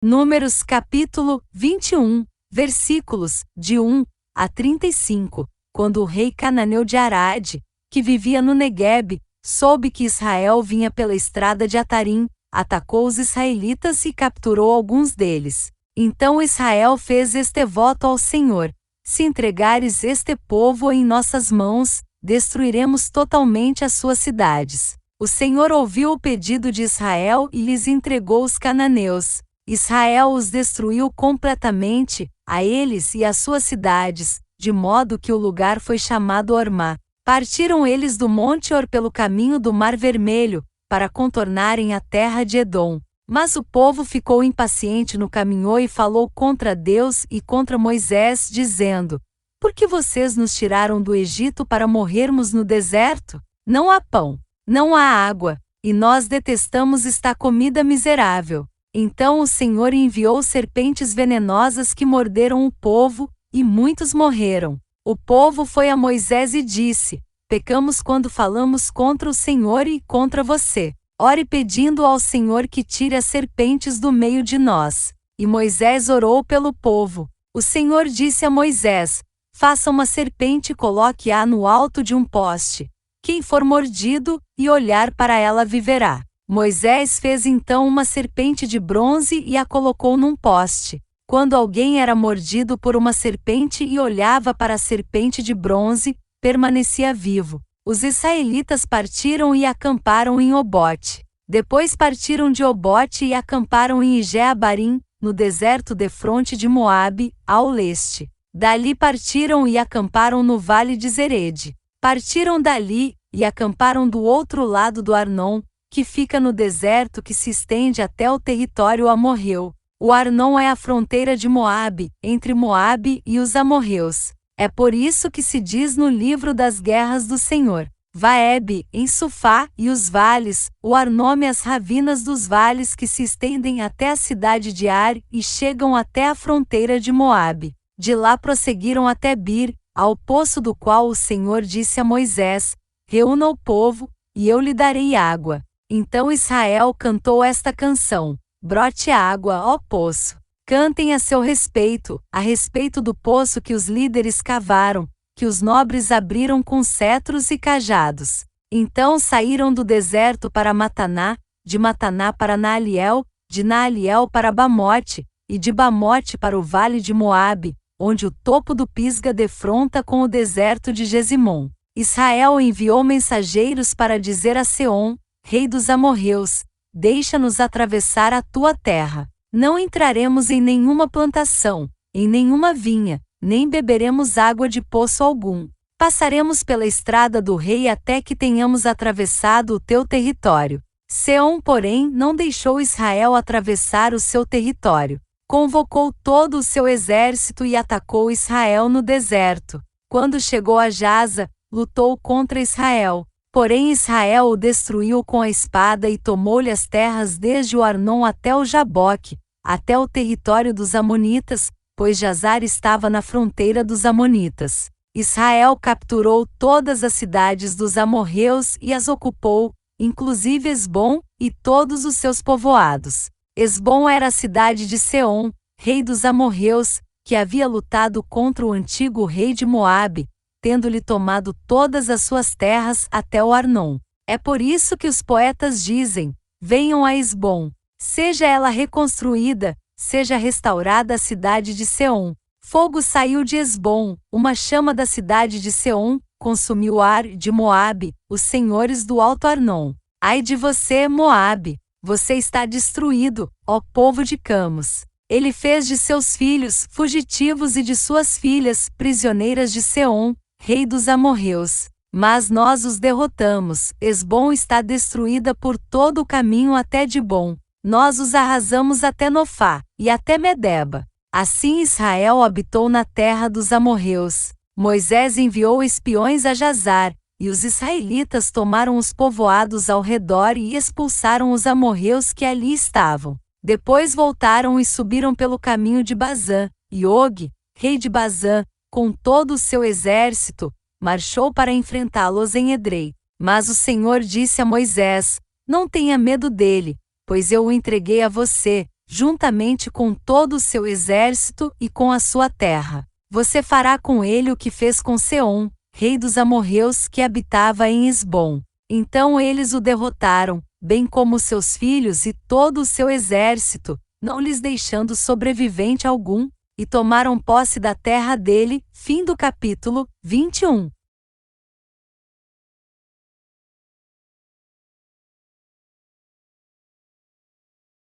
Números capítulo 21, versículos de 1 a 35. Quando o rei cananeu de Arade, que vivia no Neguebe, soube que Israel vinha pela estrada de Atarim, atacou os israelitas e capturou alguns deles. Então Israel fez este voto ao Senhor: se entregares este povo em nossas mãos, destruiremos totalmente as suas cidades. O Senhor ouviu o pedido de Israel e lhes entregou os cananeus. Israel os destruiu completamente, a eles e às suas cidades, de modo que o lugar foi chamado Ormá. Partiram eles do Monte Or pelo caminho do Mar Vermelho, para contornarem a terra de Edom. Mas o povo ficou impaciente no caminho e falou contra Deus e contra Moisés, dizendo: por que vocês nos tiraram do Egito para morrermos no deserto? Não há pão, não há água, e nós detestamos esta comida miserável. Então o Senhor enviou serpentes venenosas que morderam o povo, e muitos morreram. O povo foi a Moisés e disse: pecamos quando falamos contra o Senhor e contra você. Ore pedindo ao Senhor que tire as serpentes do meio de nós. E Moisés orou pelo povo. O Senhor disse a Moisés: faça uma serpente e coloque-a no alto de um poste. Quem for mordido e olhar para ela viverá. Moisés fez então uma serpente de bronze e a colocou num poste. Quando alguém era mordido por uma serpente e olhava para a serpente de bronze, permanecia vivo. Os israelitas partiram e acamparam em Obote. Depois partiram de Obote e acamparam em Ije-Abarim, no deserto defronte de Moabe, ao leste. Dali partiram e acamparam no vale de Zerede. Partiram dali e acamparam do outro lado do Arnon, que fica no deserto que se estende até o território amorreu. O Arnon é a fronteira de Moabe, entre Moabe e os amorreus. É por isso que se diz no livro das guerras do Senhor: Vaebe, em Sufá, e os vales, o Arnome, as ravinas dos vales que se estendem até a cidade de Ar e chegam até a fronteira de Moabe. De lá prosseguiram até Bir, ao poço do qual o Senhor disse a Moisés: reúna o povo, e eu lhe darei água. Então Israel cantou esta canção: brote água, ó poço. Cantem a seu respeito, a respeito do poço que os líderes cavaram, que os nobres abriram com cetros e cajados. Então saíram do deserto para Mataná, de Mataná para Naaliel, de Naaliel para Bamote, e de Bamote para o vale de Moabe, onde o topo do Pisga defronta com o deserto de Gesimom. Israel enviou mensageiros para dizer a Seom, rei dos amorreus: deixa-nos atravessar a tua terra. Não entraremos em nenhuma plantação, em nenhuma vinha, nem beberemos água de poço algum. Passaremos pela estrada do rei até que tenhamos atravessado o teu território. Seom, porém, não deixou Israel atravessar o seu território. Convocou todo o seu exército e atacou Israel no deserto. Quando chegou a Jaza, lutou contra Israel. Porém Israel o destruiu com a espada e tomou-lhe as terras desde o Arnon até o Jaboque, até o território dos amonitas, pois Jazar estava na fronteira dos amonitas. Israel capturou todas as cidades dos amorreus e as ocupou, inclusive Esbom e todos os seus povoados. Esbom era a cidade de Seom, rei dos amorreus, que havia lutado contra o antigo rei de Moabe, tendo-lhe tomado todas as suas terras até o Arnon. É por isso que os poetas dizem: venham a Esbom, seja ela reconstruída, seja restaurada a cidade de Seom. Fogo saiu de Esbom, uma chama da cidade de Seom, consumiu Ar de Moabe, os senhores do Alto Arnon. Ai de você, Moabe! Você está destruído, ó povo de Camos. Ele fez de seus filhos fugitivos e de suas filhas prisioneiras de Seom, rei dos amorreus. Mas nós os derrotamos. Esbom está destruída por todo o caminho até Dibom. Nós os arrasamos até Nofá, e até Medeba. Assim Israel habitou na terra dos amorreus. Moisés enviou espiões a Jazar, e os israelitas tomaram os povoados ao redor e expulsaram os amorreus que ali estavam. Depois voltaram e subiram pelo caminho de Bazã, e Og, rei de Bazã, com todo o seu exército, marchou para enfrentá-los em Edrei. Mas o Senhor disse a Moisés: não tenha medo dele, pois eu o entreguei a você, juntamente com todo o seu exército e com a sua terra. Você fará com ele o que fez com Seom, rei dos amorreus que habitava em Esbom. Então eles o derrotaram, bem como seus filhos e todo o seu exército, não lhes deixando sobrevivente algum, e tomaram posse da terra dele. Fim do capítulo 21.